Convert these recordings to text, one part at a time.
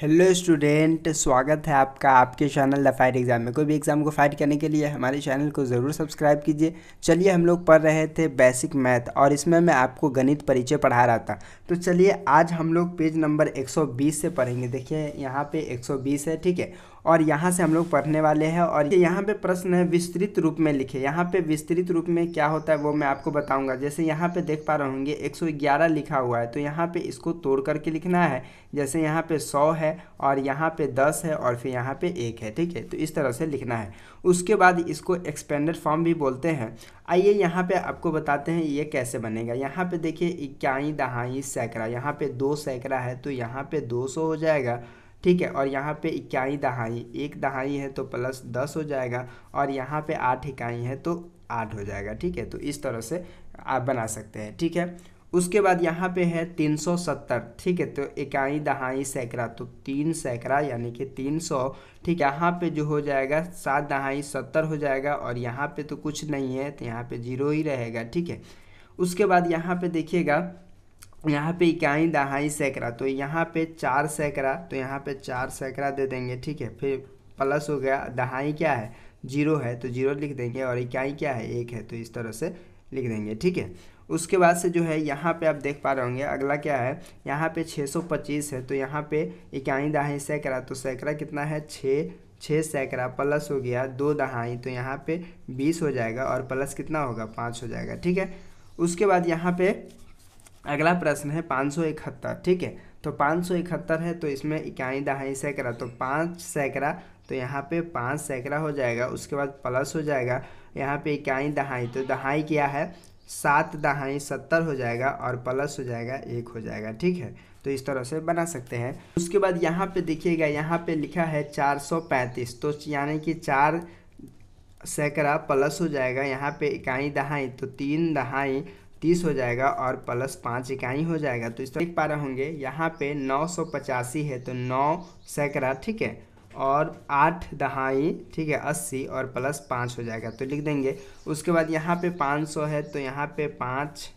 Hello student, स्वागत है आपका आपके चैनल द फाइट एग्जाम में। कोई भी एग्जाम को फाइट करने के लिए हमारे चैनल को ज़रूर सब्सक्राइब कीजिए। चलिए, हम लोग पढ़ रहे थे बेसिक मैथ और इसमें मैं आपको गणित परिचय पढ़ा रहा था। तो चलिए आज हम लोग पेज नंबर 120 से पढ़ेंगे। देखिए यहाँ पे 120 है, ठीक है। और यहाँ से हम लोग पढ़ने वाले हैं और यहाँ पे प्रश्न है विस्तृत रूप में लिखे। यहाँ पे विस्तृत रूप में क्या होता है वो मैं आपको बताऊंगा। जैसे यहाँ पे देख पा रहे होंगे 111 लिखा हुआ है, तो यहाँ पे इसको तोड़ करके लिखना है। जैसे यहाँ पे 100 है और यहाँ पे 10 है और फिर यहाँ पे 1 है, ठीक है। तो इस तरह से लिखना है। उसके बाद इसको एक्सपेंडेड फॉर्म भी बोलते हैं। आइए यहाँ पे आपको बताते हैं ये कैसे बनेगा। यहाँ पे देखिए इकाई दहाई सैकड़ा, यहाँ पे 2 सैकड़ा है तो यहाँ पे 200 हो जाएगा, ठीक है। और यहाँ पे इकाई दहाई, 1 दहाई है तो प्लस 10 हो जाएगा और यहाँ पे 8 इकाई है तो 8 हो जाएगा, ठीक है। तो इस तरह से आप बना सकते हैं, ठीक है। उसके बाद यहाँ पे है 370, ठीक है। तो इकाई दहाई सैकड़ा, तो 3 सैकड़ा यानी कि 300, ठीक है। यहाँ पे जो हो जाएगा 7 दहाई 70 हो जाएगा और यहाँ पे तो कुछ नहीं है तो यहाँ पे 0 ही रहेगा, ठीक है। उसके बाद यहाँ पे देखिएगा, यहाँ पे इकाई दहाई सैकड़ा, तो यहाँ पे 4 सैकड़ा, तो यहाँ पे 4 सैकड़ा दे देंगे, ठीक है। फिर प्लस हो गया, दहाई क्या है 0 है तो 0 लिख देंगे और इकाई क्या है 1 है, तो इस तरह से लिख देंगे, ठीक है। उसके बाद से जो है यहाँ पे आप देख पा रहे होंगे अगला क्या है, यहाँ पे 625 है तो यहाँ पे इकाई दहाई सैकड़ा, तो सैकड़ा कितना है 6 सैकड़ा प्लस हो गया 2 दहाई, तो यहाँ पे 20 हो जाएगा और प्लस कितना होगा 5 हो जाएगा, ठीक है। उसके बाद यहाँ पे अगला प्रश्न है 571, ठीक है। तो 571 है तो इसमें इकाई दहाई सैकड़ा, तो 5 सैकड़ा, तो यहाँ पे 5 सैकड़ा हो जाएगा। उसके बाद प्लस हो जाएगा यहाँ पे इकाई दहाई, तो दहाई क्या है 7 दहाई 70 हो जाएगा और प्लस हो जाएगा 1 हो जाएगा, ठीक है। तो इस तरह से बना सकते हैं। उसके बाद यहाँ पे देखिएगा, यहाँ पे लिखा है 435, तो यानी कि 4 सैकड़ा प्लस हो जाएगा यहाँ पे इकाई दहाई, तो 3 दहाई 30 हो जाएगा और प्लस 5 इकाई हो जाएगा। तो इस तरह देख पा रहे होंगे यहाँ पे 985 है तो 9 सैकड़ा, ठीक है। और 8 दहाई, ठीक है 80 और प्लस 5 हो जाएगा, तो लिख देंगे। उसके बाद यहाँ पे 500 है तो यहाँ पे 5,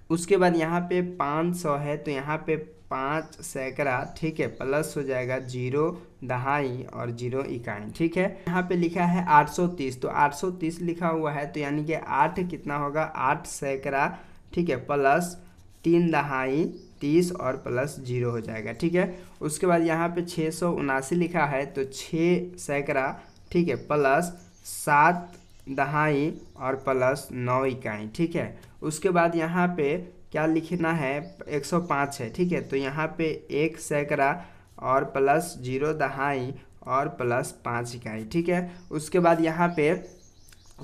उसके बाद यहाँ पे 500 है तो यहाँ पे 5 सैकड़ा, ठीक है, प्लस हो जाएगा 0 दहाई और 0 इकाई, ठीक है। यहाँ पे लिखा है 830, तो 830 लिखा हुआ है तो यानी कि 8 कितना होगा 8 सैकड़ा, ठीक है, प्लस 3 दहाई 30 और प्लस 0 हो जाएगा, ठीक है। उसके बाद यहाँ पे 679 लिखा है तो 6 सैकड़ा, ठीक है, प्लस 7 दहाई और प्लस 9 इकाई, ठीक है। उसके बाद यहाँ पे क्या लिखना है 105 है, ठीक है। तो यहाँ पे 1 सैकड़ा और प्लस 0 दहाई और प्लस 5 इकाई, ठीक है। उसके बाद यहाँ पे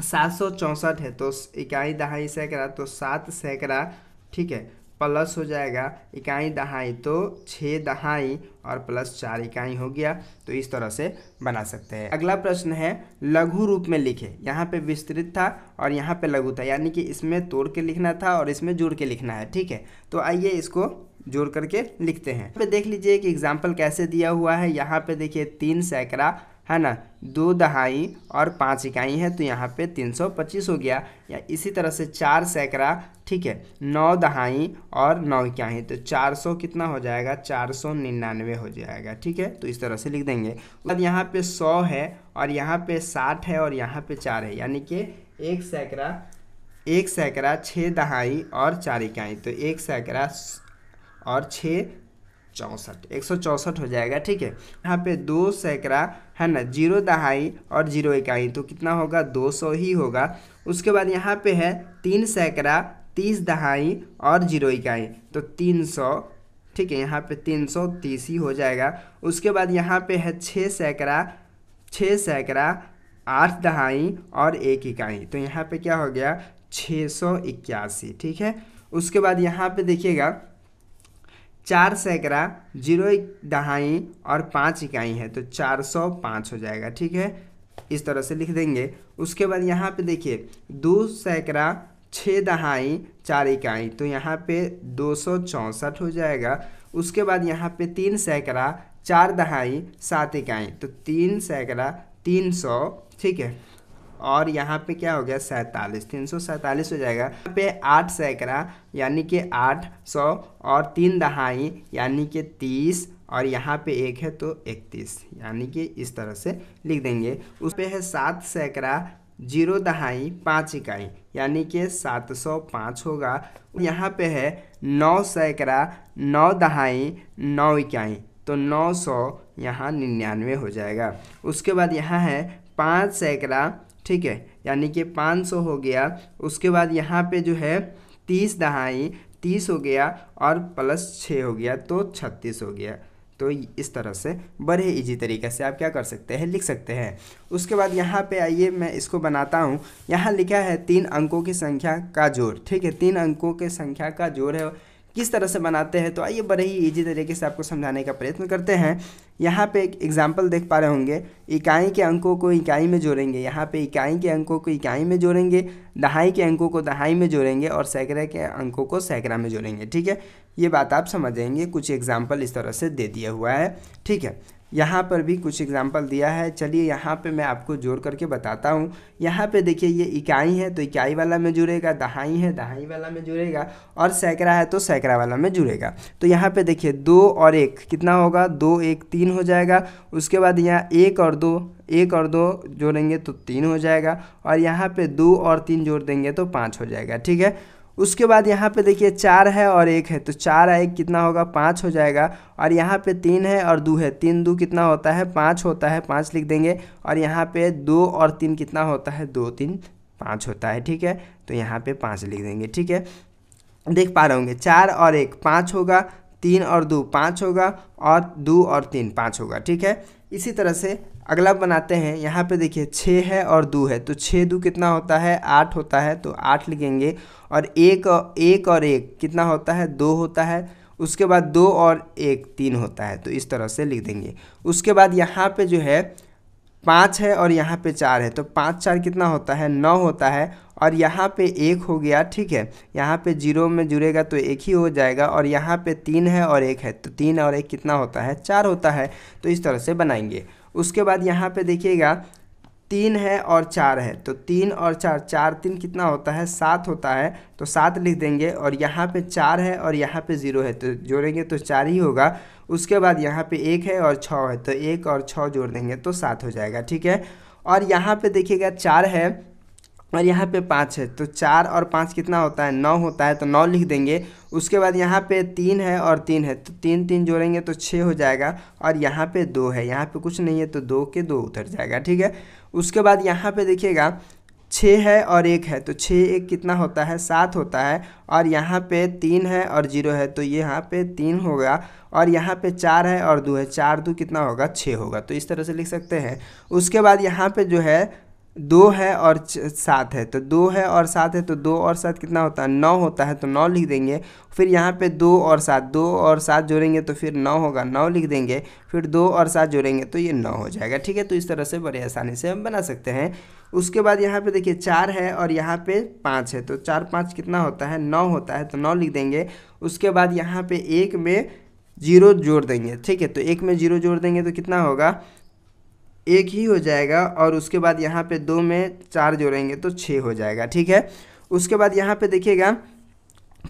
764 है तो इकाई दहाई सैकड़ा, तो 7 सैकड़ा, ठीक है, प्लस हो जाएगा इकाई दहाई, तो 6 दहाई और प्लस 4 इकाई हो गया। तो इस तरह से बना सकते हैं। अगला प्रश्न है लघु रूप में लिखे। यहाँ पे विस्तृत था और यहाँ पे लघु था, यानी कि इसमें तोड़ के लिखना था और इसमें जोड़ के लिखना है, ठीक है। तो आइए इसको जोड़ करके लिखते हैं। यहाँ पे देख लीजिए कि एग्जाम्पल कैसे दिया हुआ है। यहाँ पे देखिए 3 सैकड़ा है ना, 2 दहाई और 5 इकाई है तो यहाँ पे 325 हो गया। या इसी तरह से 4 सैकड़ा, ठीक है, 9 दहाई और 9 इकाई, तो 400 कितना हो जाएगा 499 हो जाएगा, ठीक है। तो इस तरह से लिख देंगे। उसके बाद यहाँ पे 100 है और यहाँ पे 60 है और यहाँ पे 4 है, यानी कि 1 सैकड़ा 6 दहाई और 4 इकाई, तो 1 सैकड़ा और 6 64, 164 हो जाएगा, ठीक है। यहाँ पे 2 सैकड़ा है ना, 0 दहाई और 0 इकाई, तो कितना होगा 200 ही होगा। उसके बाद यहाँ पे है 3 सैकड़ा 30 दहाई और 0 इकाई, तो 300, ठीक है, यहाँ पे 330 ही हो जाएगा। उसके बाद यहाँ पे है 6 सैकड़ा 8 दहाई और 1 इकाई, तो यहाँ पे क्या हो गया 681, ठीक है। उसके बाद यहाँ पे देखिएगा 4 सैकड़ा 0 दहाई और 5 इकाई है तो 405 हो जाएगा, ठीक है। इस तरह से लिख देंगे। उसके बाद यहाँ पे देखिए 2 सैकड़ा 6 दहाई 4 इकाई, तो यहाँ पे 264 हो जाएगा। उसके बाद यहाँ पे 3 सैकड़ा 4 दहाई 7 इकाई, तो 3 सैकड़ा 300, ठीक है। और यहाँ पे क्या हो गया 47, 347 हो जाएगा। यहाँ पे 8 सैकड़ा यानी कि 800 और 3 दहाई यानी कि 30 और यहाँ पे 1 है तो 31 यानी कि इस तरह से लिख देंगे। उस पे है 7 सैकड़ा 0 दहाई 5 इकाई यानी कि 705 होगा। यहाँ पे है 9 सैकड़ा 9 दहाई 9 इकाई तो 900 यहाँ 99 हो जाएगा। उसके बाद यहाँ है 5 सैकड़ा, ठीक है, यानी कि 500 हो गया। उसके बाद यहाँ पे जो है 30 दहाई 30 हो गया और प्लस 6 हो गया तो 36 हो गया। तो इस तरह से बड़े इजी तरीके से आप क्या कर सकते हैं, लिख सकते हैं। उसके बाद यहाँ पे आइए मैं इसको बनाता हूँ। यहाँ लिखा है 3 अंकों की संख्या का जोड़, ठीक है, 3 अंकों के संख्या का जोड़ है। किस तरह से बनाते हैं तो आइए बड़े ही इजी तरीके से आपको समझाने का प्रयत्न करते हैं। यहाँ पे एक एग्जाम्पल देख पा रहे होंगे, इकाई के अंकों को इकाई में जोड़ेंगे। यहाँ पे इकाई के अंकों को इकाई में जोड़ेंगे, दहाई के अंकों को दहाई में जोड़ेंगे और सैकड़े के अंकों को सैकड़ा में जोड़ेंगे, ठीक है। ये बात आप समझेंगे, कुछ एग्जाम्पल इस तरह से दे दिया हुआ है, ठीक है। यहाँ पर भी कुछ एग्जाम्पल दिया है। चलिए यहाँ पे मैं आपको जोड़ करके बताता हूँ। यहाँ पे देखिए ये इकाई है तो इकाई वाला में जुड़ेगा, दहाई है दहाई वाला में जुड़ेगा और सैकड़ा है तो सैकड़ा वाला में जुड़ेगा। तो यहाँ पे देखिए 2 और 1 कितना होगा, 2 1 3 हो जाएगा। उसके बाद यहाँ 1 और 2 जोड़ेंगे तो 3 हो जाएगा और यहाँ पे 2 और 3 जोड़ देंगे तो 5 हो जाएगा, ठीक है। उसके बाद यहाँ पे देखिए 4 है और 1 है तो 4 1 कितना होगा, 5 हो जाएगा। और यहाँ पे 3 है और 2 है, 3 2 कितना होता है, 5 होता है, 5 लिख देंगे। और यहाँ पे 2 और 3 कितना होता है, 2 3 5 होता है, ठीक है। तो यहाँ पे 5 लिख देंगे, ठीक है। देख पा रहे होंगे 4 और 1 5 होगा, 3 और 2 5 होगा और 2 और 3 5 होगा, ठीक है। इसी तरह से अगला बनाते हैं। यहाँ पे देखिए 6 है और 2 है तो 6 2 कितना होता है, 8 होता है तो 8 लिखेंगे। और 1 और 1 कितना होता है, 2 होता है। उसके बाद 2 और 1 3 होता है तो इस तरह से लिख देंगे। उसके बाद यहाँ पे जो है 5 है और यहाँ पे 4 है तो 5 4 कितना होता है, 9 होता है। और यहाँ पे 1 हो गया, ठीक है, यहाँ पे 0 में जुड़ेगा तो 1 ही हो जाएगा। और यहाँ पे 3 है और 1 है तो 3 और 1 कितना होता है, 4 होता है। तो इस तरह से बनाएंगे। उसके बाद यहाँ पे देखिएगा 3 है और 4 है तो 3 और 4 4 3 कितना होता है, 7 होता है तो 7 लिख देंगे। और यहाँ पे 4 है और यहाँ पे 0 है तो जोड़ेंगे तो 4 ही होगा। उसके बाद यहाँ पे 1 है और 6 है तो 1 और 6 जोड़ देंगे तो 7 हो जाएगा, ठीक है। और यहाँ पे देखिएगा 4 है और यहाँ पे 5 है तो 4 और 5 कितना होता है, 9 होता है तो 9 लिख देंगे। उसके बाद यहाँ पे 3 है और 3 है तो 3 3 जोड़ेंगे तो 6 हो जाएगा। और यहाँ पे 2 है, यहाँ पे कुछ नहीं है तो 2 के 2 उतर जाएगा, ठीक है। उसके बाद यहाँ पे देखिएगा 6 है और 1 है तो 6 1 कितना होता है, 7 होता है। और यहाँ पे 3 है और 0 है तो यहाँ पे 3 होगा। और यहाँ पे 4 है और 2 है, 4 2 कितना होगा, 6 होगा। तो इस तरह से लिख सकते हैं। उसके बाद यहाँ पे जो है 2 है और 7 है तो 2 है और 7 है तो 2 और 7 कितना होता है, 9 होता है तो 9 लिख देंगे। फिर यहाँ पे 2 और 7 जोड़ेंगे तो फिर 9 होगा, 9 लिख देंगे। फिर 2 और 7 जोड़ेंगे तो ये 9 हो जाएगा, ठीक है। तो इस तरह से बड़े आसानी से हम बना सकते हैं। उसके बाद यहाँ पे देखिए 4 है और यहाँ पे 5 है तो 4 5 कितना होता है, 9 होता है तो 9 लिख देंगे। उसके बाद यहाँ पे 1 में 0 जोड़ देंगे, ठीक है। तो 1 में 0 जोड़ देंगे तो कितना होगा, 1 ही हो जाएगा। और उसके बाद यहाँ पे 2 में 4 जोड़ेंगे तो 6 हो जाएगा, ठीक है। उसके बाद यहाँ पे देखिएगा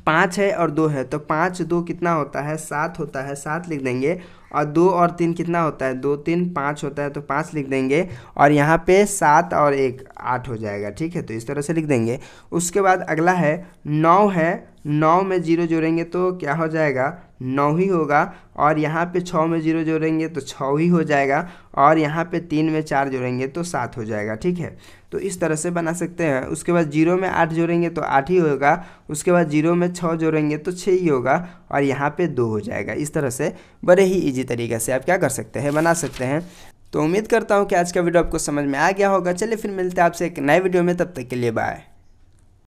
5 है और 2 है तो 5 2 कितना होता है, 7 होता है, 7 लिख देंगे। और 2 और 3 कितना होता है, 2 3 5 होता है तो 5 लिख देंगे। और यहाँ पे 7 और 1 8 हो जाएगा, ठीक है। तो इस तरह से लिख देंगे। उसके बाद अगला है 9 है, 9 में 0 जोड़ेंगे तो क्या हो जाएगा, 9 ही होगा। और यहाँ पे 6 में 0 जोड़ेंगे तो 6 ही हो जाएगा। और यहाँ पे 3 में 4 जोड़ेंगे तो 7 हो जाएगा, ठीक है। तो इस तरह से बना सकते हैं। उसके बाद 0 में 8 जोड़ेंगे तो 8 ही होगा। उसके बाद 0 में 6 जोड़ेंगे तो 6 ही होगा। और यहाँ पे 2 हो जाएगा। इस तरह से बड़े ही इजी तरीके से आप क्या कर सकते हैं, बना सकते हैं। तो उम्मीद करता हूँ कि आज का वीडियो आपको समझ में आ गया होगा। चलिए फिर मिलते हैं आपसे एक नए वीडियो में, तब तक के लिए बाय।